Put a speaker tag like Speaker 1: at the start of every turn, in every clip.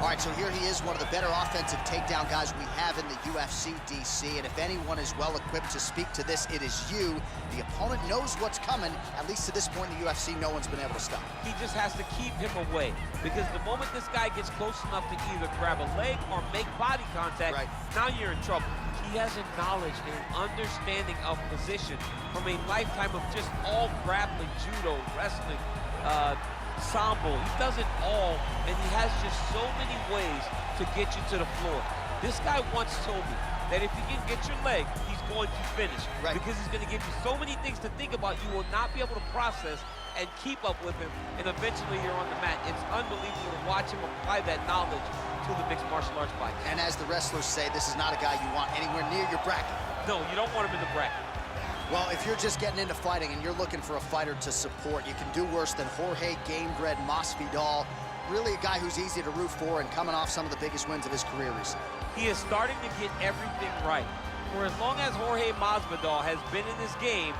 Speaker 1: All right, so here he is, one of the better offensive takedown guys we have in the UFC, DC. And if anyone is well-equipped to speak to this, it is you. The opponent knows what's coming. At least to this point in the UFC, no one's been able to stop.
Speaker 2: He just has to keep him away, because the moment this guy gets close enough to either grab a leg or make body contact, now you're in trouble. He has a knowledge and an understanding of position from a lifetime of just all grappling, judo, wrestling, sambo. He does it all, and he has just so many ways to get you to the floor. This guy once told me that if you can get your leg, he's going to finish. Because he's going to give you so many things to think about, you will not be able to process and keep up with him, and eventually you're on the mat. It's unbelievable to watch him apply that knowledge to the mixed martial arts fight. And as the wrestlers say, this is not a guy you want anywhere near your bracket. No, you don't want him in the bracket.
Speaker 1: Well, if you're just getting into fighting and you're looking for a fighter to support, you can do worse than Jorge game-bred Masvidal. Really a guy who's easy to root for and coming off some of the biggest wins of his career recently.
Speaker 2: He is starting to get everything right. For as long as Jorge Masvidal has been in this game,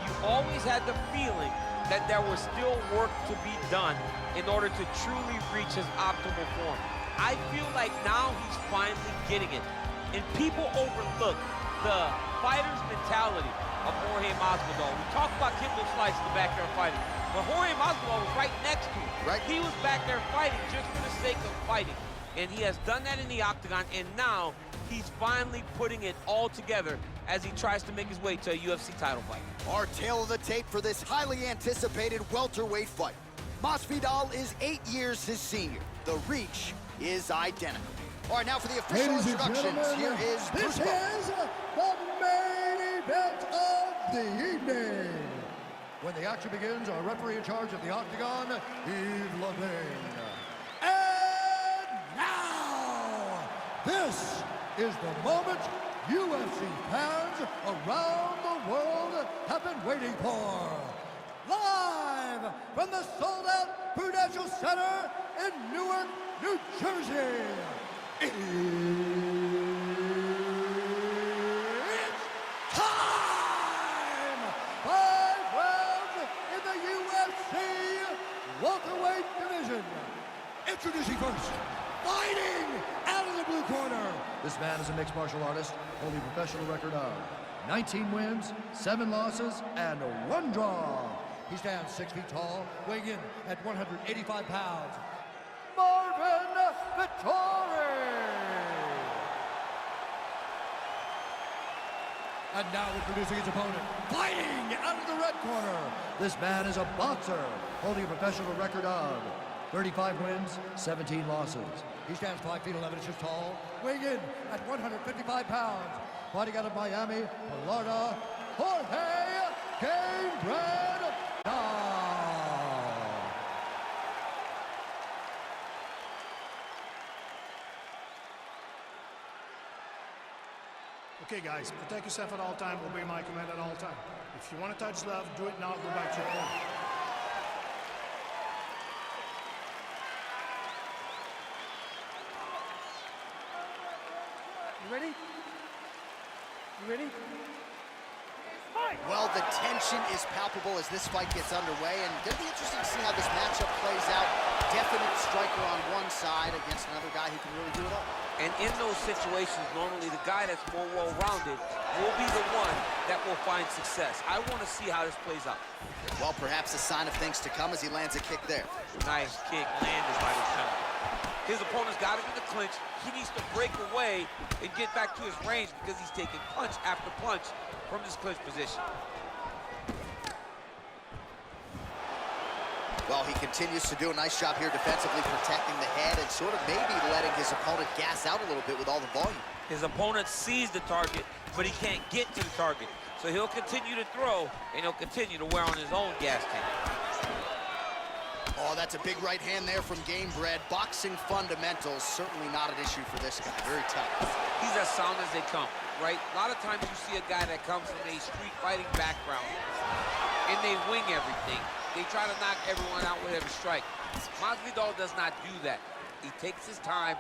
Speaker 2: you always had the feeling that there was still work to be done in order to truly reach his optimal form. I feel like now he's finally getting it. And people overlook the fighter's mentality of Jorge Masvidal. We talk about Kimbo Slice in the back there fighting, but Jorge Masvidal was right next to him. He was back there fighting just for the sake of fighting. And he has done that in the octagon, and now he's finally putting it all together as he tries to make his way to a UFC title fight.
Speaker 1: Our tale of the tape for this highly anticipated welterweight fight. Masvidal is 8 years his senior. The reach is identical. All right, now for the official introductions, here is Bruce.
Speaker 3: This is the main event of the evening. When the action begins, our referee in charge of the octagon, Yves Levine. And now, this is the moment UFC fans around the world have been waiting for. Live from the sold-out Prudential Center in Newark, New Jersey. It's time! 5 rounds in the UFC welterweight division. Introducing first, fighting out of the blue corner. This man is a mixed martial artist, holding a professional record of 19 wins, 7 losses, and 1 draw. He stands 6 feet tall, weighing in at 185 pounds. Marvin Vettori! And now introducing his opponent, fighting out of the red corner. This man is a boxer, holding a professional record of 35 wins, 17 losses. He stands 5 feet 11 inches tall, weighing in at 155 pounds. Fighting out of Miami, Florida, Jorge game-bred.
Speaker 4: Okay, guys, protect yourself at all time, obey my command at all time. If you want to touch love, do it now, go back to your corner.
Speaker 5: You ready? You ready?
Speaker 1: Well, the tension is palpable as this fight gets underway, and it'll be interesting to see how this matchup plays out. Definite striker on one side against another guy who can really do it all.
Speaker 2: And in those situations, normally the guy that's more well-rounded will be the one that will find success. I want to see how this plays out.
Speaker 1: Well, perhaps a sign of things to come as he lands a kick there.
Speaker 2: Nice kick landed by the center. His opponent's got him in the clinch. He needs to break away and get back to his range because he's taking punch after punch from this clinch position.
Speaker 1: Well, he continues to do a nice job here defensively, protecting the head and sort of maybe letting his opponent gas out a little bit with all the volume.
Speaker 2: His opponent sees the target, but he can't get to the target. So he'll continue to throw, and he'll continue to wear on his own gas tank.
Speaker 1: Oh, that's a big right hand there from Gamebred. Boxing fundamentals, certainly not an issue for this guy. Very tough.
Speaker 2: He's as sound as they come, right? A lot of times you see a guy that comes from a street fighting background, and they wing everything. They try to knock everyone out with every strike. Masvidal does not do that. He takes his time,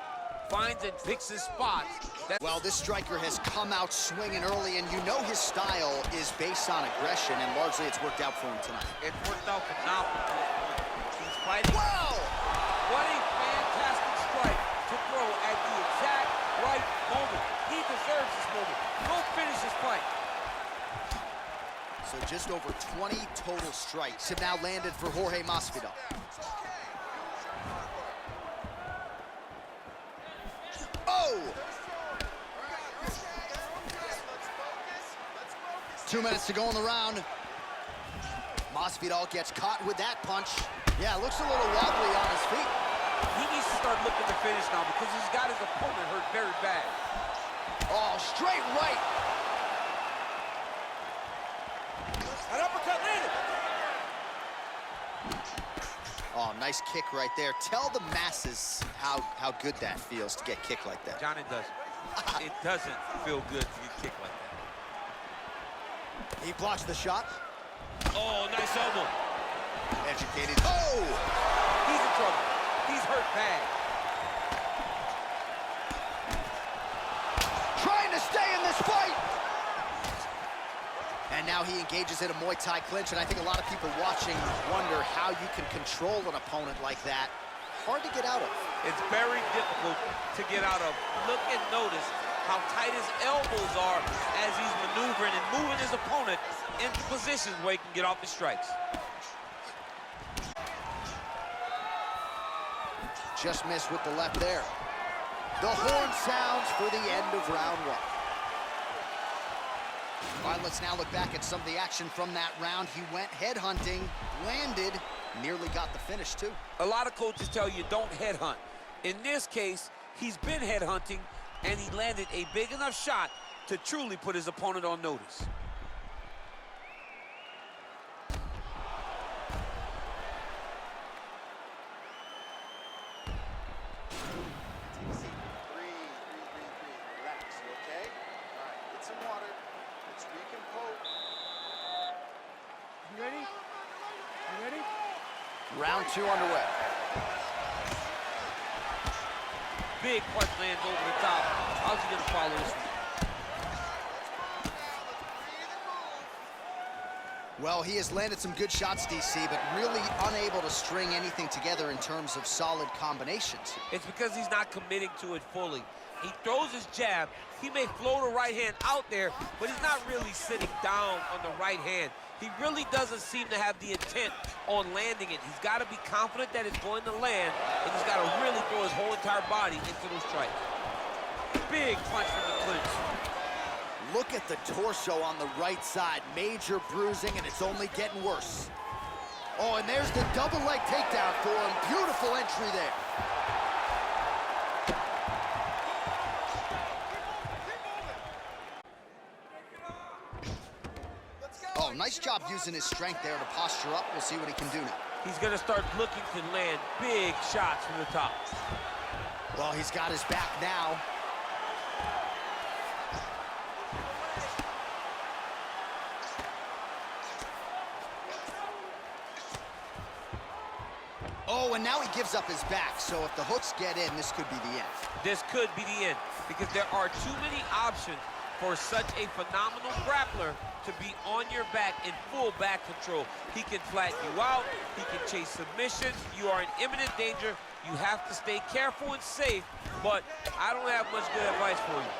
Speaker 2: finds and picks his spots.
Speaker 1: Well, this striker has come out swinging early, and you know his style is based on aggression, and largely it's worked out for him tonight.
Speaker 2: It worked out phenomenally. He's fighting.
Speaker 1: Wow!
Speaker 2: What a fantastic strike throw at the exact right moment. He deserves this moment. Go finish his fight.
Speaker 1: So just over 20 total strikes have now landed for Jorge Masvidal. Oh! 2 minutes to go in the round. Masvidal gets caught with that punch. Yeah, looks a little wobbly on his feet.
Speaker 2: He needs to start looking to finish now because he's got his opponent hurt very bad.
Speaker 1: Oh, straight right.
Speaker 2: An uppercut landed.
Speaker 1: Oh, nice kick right there. Tell the masses how good that feels to get kicked like that.
Speaker 2: John, it doesn't. It doesn't feel good to get kicked like that.
Speaker 1: He blocks the shot.
Speaker 2: Oh, nice elbow.
Speaker 1: Educated. Oh!
Speaker 2: He's in trouble. He's hurt bad.
Speaker 1: Trying to stay in this fight. And now he engages in a Muay Thai clinch, and I think a lot of people watching wonder how you can control an opponent like that. Hard to get out of.
Speaker 2: It's very difficult to get out of. Look and notice how tight his elbows are as he's maneuvering and moving his opponent into positions where he can get off his strikes.
Speaker 1: Just missed with the left there. The horn sounds for the end of round one. All right, let's now look back at some of the action from that round. He went headhunting, landed, nearly got the finish too.
Speaker 2: A lot of coaches tell you don't headhunt. In this case, he's been headhunting, and he landed a big enough shot to truly put his opponent on notice.
Speaker 6: Relax, you okay? All right, get some water. Let's recompose.
Speaker 5: You ready? You ready?
Speaker 1: Round two underway.
Speaker 2: Big punch lands over the top. How's he gonna follow this one?
Speaker 1: Well, he has landed some good shots, DC, but really unable to string anything together in terms of solid combinations.
Speaker 2: It's because he's not committing to it fully. He throws his jab. He may float a right hand out there, but he's not really sitting down on the right hand. He really doesn't seem to have the intent on landing it. He's got to be confident that it's going to land, and he's got to really throw his whole entire body into those strikes. Big punch from the clinch.
Speaker 1: Look at the torso on the right side. Major bruising, and it's only getting worse. Oh, and there's the double leg takedown for him. Beautiful entry there. Oh, nice job using his strength there to posture up. We'll see what he can do now.
Speaker 2: He's going to start looking to land big shots from the top.
Speaker 1: Well, he's got his back now. Oh, and now he gives up his back, so if the hooks get in, this could be the end.
Speaker 2: This could be the end because there are too many options for such a phenomenal grappler to be on your back in full back control. He can flatten you out, he can chase submissions, you are in imminent danger. You have to stay careful and safe, but I don't have much good advice for you.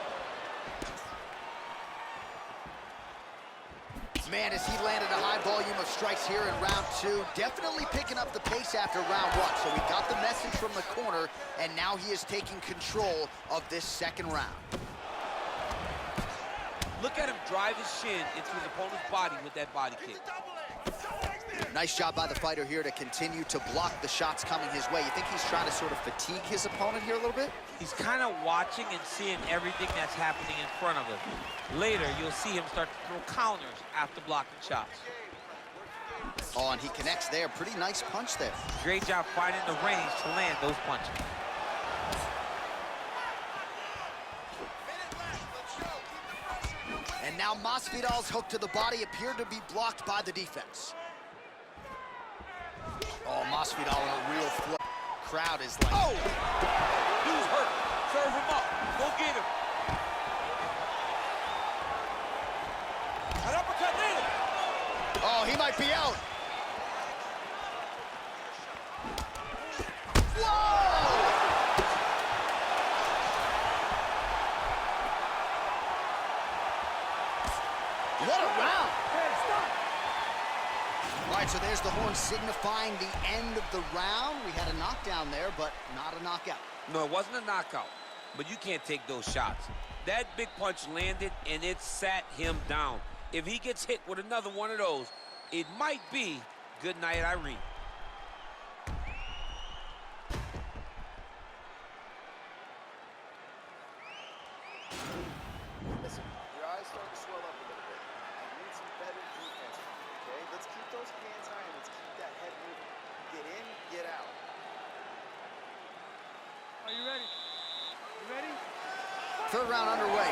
Speaker 1: Man, as he landed a high volume of strikes here in round two, definitely picking up the pace after round one. So he got the message from the corner, and now he is taking control of this second round.
Speaker 2: Look at him drive his shin into his opponent's body with that body kick.
Speaker 1: Nice job by the fighter here to continue to block the shots coming his way. You think he's trying to sort of fatigue his opponent here a little bit?
Speaker 2: He's kind of watching and seeing everything that's happening in front of him. Later, you'll see him start to throw counters after blocking shots.
Speaker 1: Oh, and he connects there. Pretty nice punch there.
Speaker 2: Great job finding the range to land those punches.
Speaker 1: And now Masvidal's hook to the body appeared to be blocked by the defense. Oh, Masvidal in a real flow. Crowd is like...
Speaker 2: Oh! Dude's hurt. Serve him up. Go get him. An uppercut landed.
Speaker 1: Oh, he might be out. Whoa! right, so there's the horn signifying the end of the round. We had a knockdown there, but not a knockout.
Speaker 2: No, it wasn't a knockout, but you can't take those shots. That big punch landed, and it sat him down. If he gets hit with another one of those, it might be good night, Irene.
Speaker 6: Listen, your eyes start to swell up a little bit. I need some better defense from you, okay? Let's keep those hands high and let's keep that head moving. Get in, get out.
Speaker 5: Are you ready? You ready?
Speaker 1: Third round underway.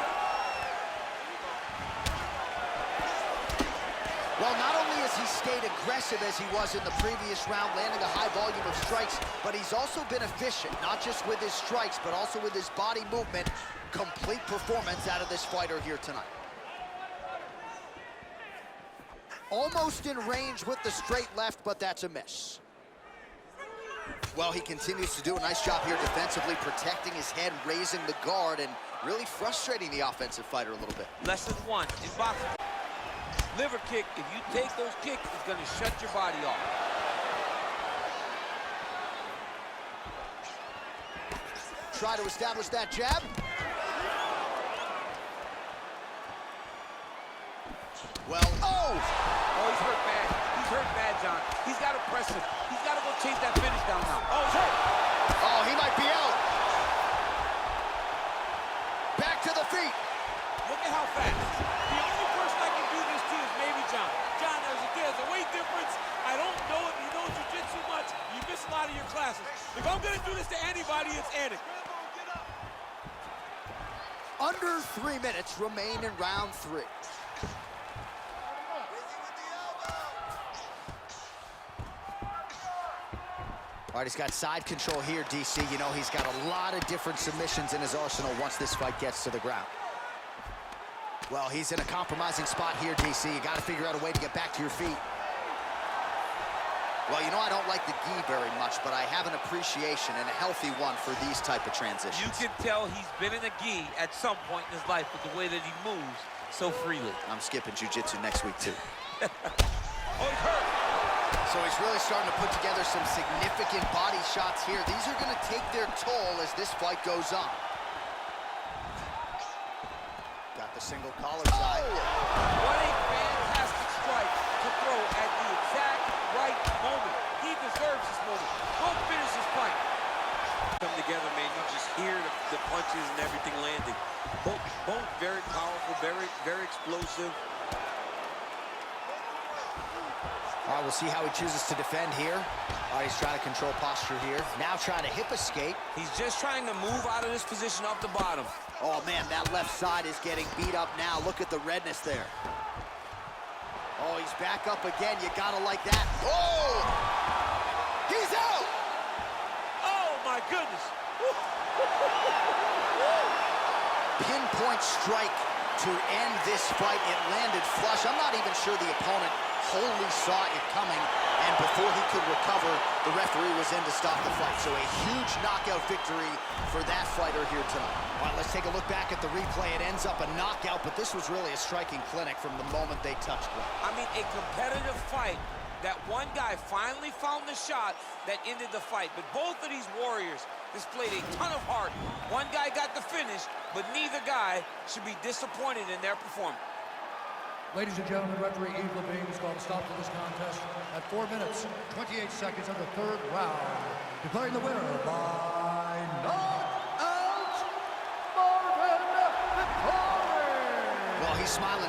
Speaker 1: Well, not only has he stayed aggressive as he was in the previous round, landing a high volume of strikes, but he's also been efficient, not just with his strikes, but also with his body movement. Complete performance out of this fighter here tonight. Almost in range with the straight left, but that's a miss. Well, he continues to do a nice job here defensively, protecting his head, raising the guard, and really frustrating the offensive fighter a little bit.
Speaker 2: Lesson one in boxing. Liver kick, if you take those kicks, it's going to shut your body off.
Speaker 1: Try to establish that jab. Well, oh!
Speaker 2: Oh, he's hurt bad. He's hurt bad, John. He's got to press him. He's got to go chase that finish down now. Oh, he's hurt.
Speaker 1: Oh, he might be out. Back to the feet.
Speaker 2: Look at how fast. The only person I can do this to is maybe John. John, there's a weight difference. I don't know if you know jiu-jitsu much. You miss a lot of your classes. If I'm going to do this to anybody, it's Anik.
Speaker 1: Under 3 minutes remain in round 3. All right, he's got side control here, DC. You know, he's got a lot of different submissions in his arsenal once this fight gets to the ground. Well, he's in a compromising spot here, DC. You got to figure out a way to get back to your feet. Well, you know, I don't like the gi very much, but I have an appreciation and a healthy one for these type of transitions.
Speaker 2: You can tell he's been in a gi at some point in his life with the way that he moves so freely.
Speaker 1: I'm skipping jiu-jitsu next week, too.
Speaker 2: Oh, he's hurt.
Speaker 1: So he's really starting to put together some significant body shots here. These are going to take their toll as this fight goes on. Got the single collar side.
Speaker 2: What a fantastic strike to throw at the exact right moment. He deserves this moment. Go finish this fight. Come together, man. You just hear the punches and everything landing. Both very powerful, very explosive.
Speaker 1: All right, we'll see how he chooses to defend here. All right, he's trying to control posture here. Now trying to hip escape.
Speaker 2: He's just trying to move out of this position off the bottom.
Speaker 1: Oh, man, that left side is getting beat up now. Look at the redness there. Oh, he's back up again. You gotta like that. Oh! He's out!
Speaker 2: Oh, my goodness.
Speaker 1: Pinpoint strike to end this fight. It landed flush. I'm not even sure the opponent wholly saw it coming, and before he could recover, the referee was in to stop the fight. So a huge knockout victory for that fighter here tonight. All right, let's take a look back at the replay. It ends up a knockout, but this was really a striking clinic from the moment they touched ground.
Speaker 2: I mean, a competitive fight that one guy finally found the shot that ended the fight. But both of these warriors displayed a ton of heart. One guy got the finish, but neither guy should be disappointed in their performance.
Speaker 3: Ladies and gentlemen, referee Yves Levine has called a stop to this contest at 4 minutes, 28 seconds of the third round, declaring the winner by knockout, Marvin Vettori.
Speaker 1: Well, he's smiling